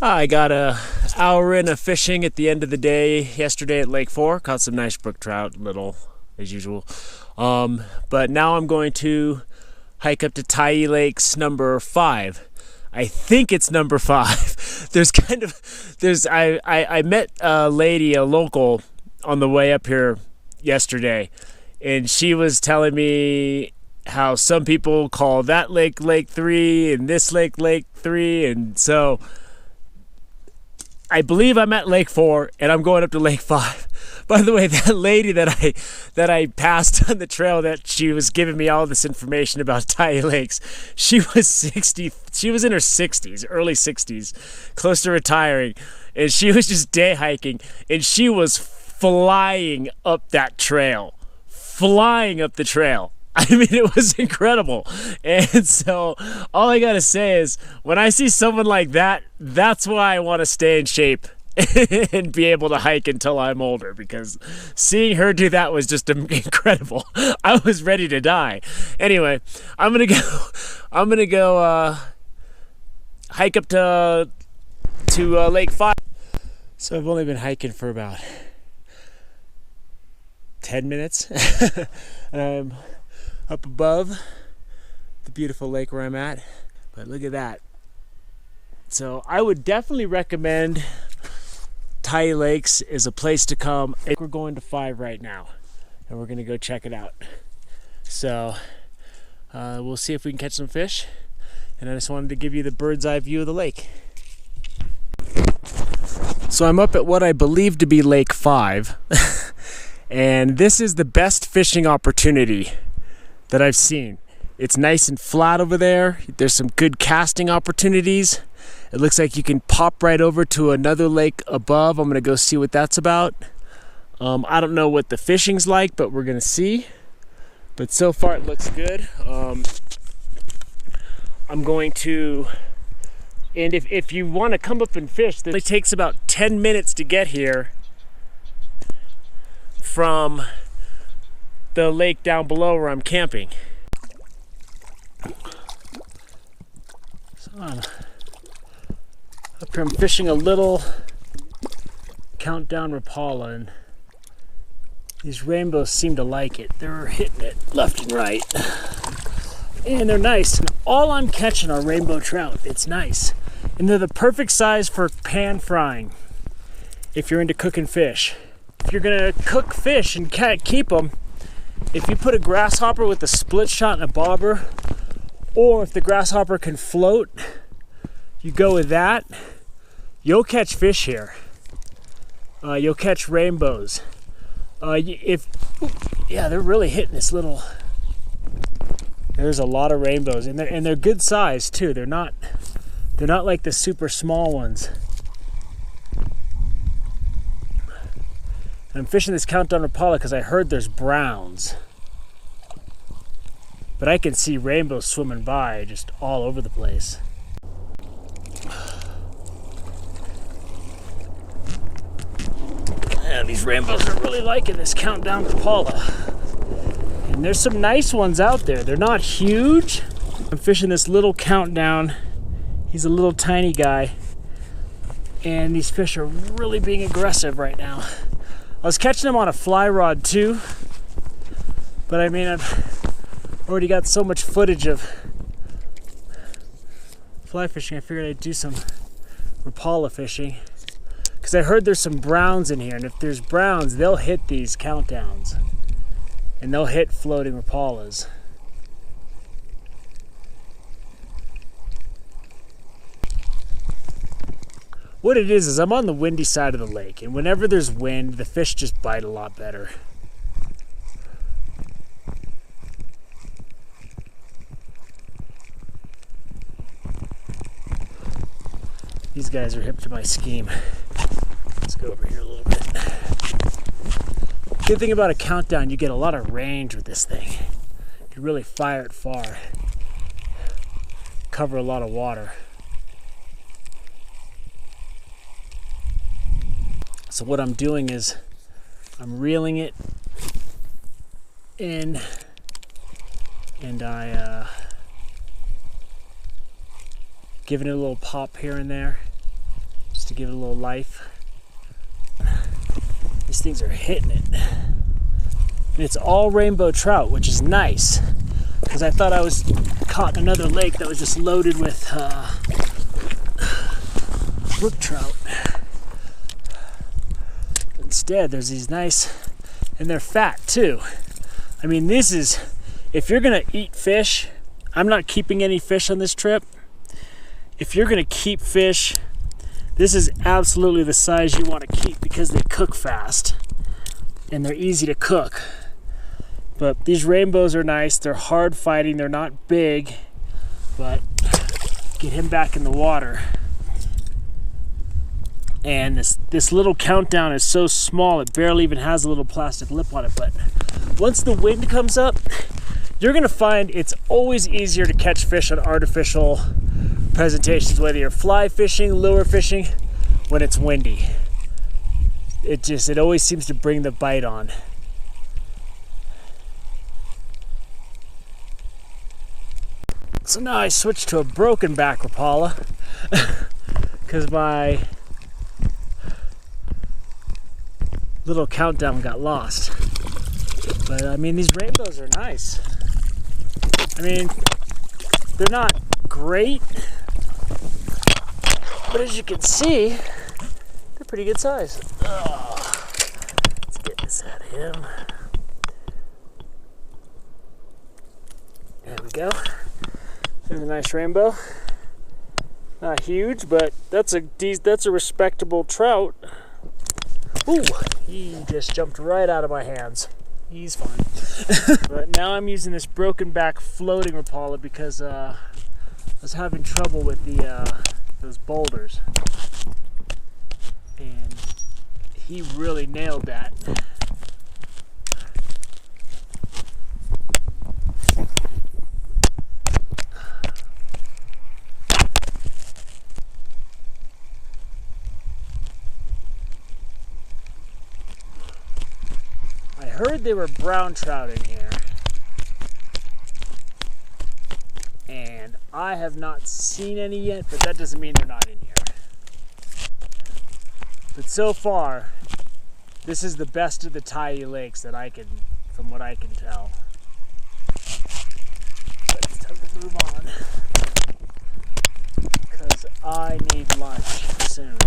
I got a hour in of fishing at the end of the day yesterday at Lake 4. Caught some nice brook trout, little as usual. But now I'm going to hike up to Tyee Lakes number 5. I think it's number 5. I met a lady, a local, on the way up here yesterday, and she was telling me how some people call that lake Lake 3 and this lake Lake 3, and so I believe I'm at Lake 4 and I'm going up to Lake 5. By the way, that lady that I passed on the trail, that she was giving me all this information about Tyee Lakes, she was 60. She was in her 60s, early 60s, close to retiring, and she was just day hiking, and she was flying up that trail, flying up the trail. I mean, it was incredible. And so all I gotta say is, when I see someone like that, that's why I want to stay in shape and be able to hike until I'm older, because seeing her do that was just incredible. I was ready to die. Anyway, I'm gonna go hike up to Lake 5. So I've only been hiking for about 10 minutes. I'm up above the beautiful lake where I'm at, but look at that. So I would definitely recommend Tyee Lakes is a place to come. We're going to 5 right now, and we're gonna go check it out. So we'll see if we can catch some fish, and I just wanted to give you the bird's eye view of the lake. So I'm up at what I believe to be Lake 5, and this is the best fishing opportunity that I've seen. It's nice and flat over there. There's some good casting opportunities. It looks like you can pop right over to another lake above. I'm gonna go see what that's about. I don't know what the fishing's like, but we're gonna see. But so far it looks good. I'm going to, and if you wanna come up and fish, it only takes about 10 minutes to get here from the lake down below where I'm camping. So up here I'm fishing a little countdown Rapala, and these rainbows seem to like it. They're hitting it left and right, and they're nice. And all I'm catching are rainbow trout. It's nice, and they're the perfect size for pan frying if you're into cooking fish. If you're gonna cook fish and keep them, if you put a grasshopper with a split shot and a bobber, or if the grasshopper can float, you go with that, you'll catch fish here. You'll catch rainbows. They're really hitting this little. There's a lot of rainbows, and they're good size too. They're not like the super small ones. I'm fishing this countdown Rapala because I heard there's browns, but I can see rainbows swimming by just all over the place. Yeah, these rainbows are really liking this countdown Rapala, and there's some nice ones out there. They're not huge. I'm fishing this little countdown. He's a little tiny guy, and these fish are really being aggressive right now. I was catching them on a fly rod too, but I mean, I've already got so much footage of fly fishing, I figured I'd do some Rapala fishing, because I heard there's some browns in here, and if there's browns, they'll hit these countdowns, and they'll hit floating Rapalas. What it is I'm on the windy side of the lake, and whenever there's wind, the fish just bite a lot better. These guys are hip to my scheme. Let's go over here a little bit. Good thing about a countdown, you get a lot of range with this thing. You can really fire it far, cover a lot of water. So what I'm doing is I'm reeling it in, and giving it a little pop here and there. just to give it a little life. These things are hitting it. And it's all rainbow trout, which is nice, because I thought I was caught in another lake that was just loaded with brook trout. Instead, there's these nice, and they're fat too. I mean, this is, if you're gonna eat fish, I'm not keeping any fish on this trip. If you're gonna keep fish, this is absolutely the size you want to keep, because they cook fast and they're easy to cook. But these rainbows are nice. They're hard fighting. They're not big, but get him back in the water. And this little countdown is so small, it barely even has a little plastic lip on it. But once the wind comes up, you're gonna find it's always easier to catch fish on artificial presentations, whether you're fly fishing, lure fishing, when it's windy. It always seems to bring the bite on. So now I switched to a broken back Rapala because my little countdown got lost. But I mean, these rainbows are nice. I mean, they're not great, but as you can see, they're pretty good size. Let's get this out of him. There we go. There's a nice rainbow. Not huge, but that's a respectable trout. Ooh, he just jumped right out of my hands. He's fine. But now I'm using this broken back floating Rapala because I was having trouble with those boulders, and he really nailed that. I heard there were brown trout in here, and I have not seen any yet, but that doesn't mean they're not in here. But so far, this is the best of the Tyee Lakes that from what I can tell. But it's time to move on, because I need lunch soon.